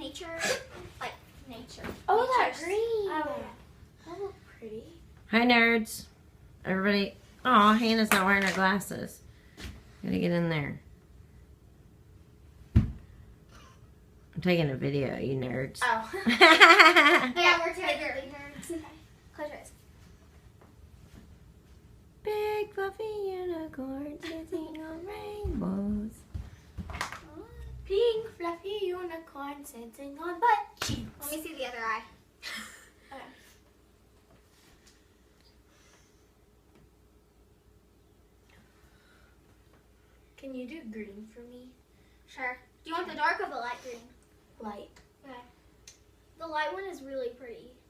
nature, like nature. Oh, that Nature's- green. Oh, That looks pretty. Hi, nerds. Everybody. Aw, Hannah's not wearing her glasses. Gotta get in there. I'm taking a video, you nerds. Oh. Big Yeah, we're totally nerds. Okay. Close your eyes. fluffy unicorn sitting on rainbows. Pink fluffy unicorn sitting on butt cheeks. Let me see the other eye. Okay. Can you do green for me? Sure. Do you want the dark or the light green? Light. Okay. The light one is really pretty.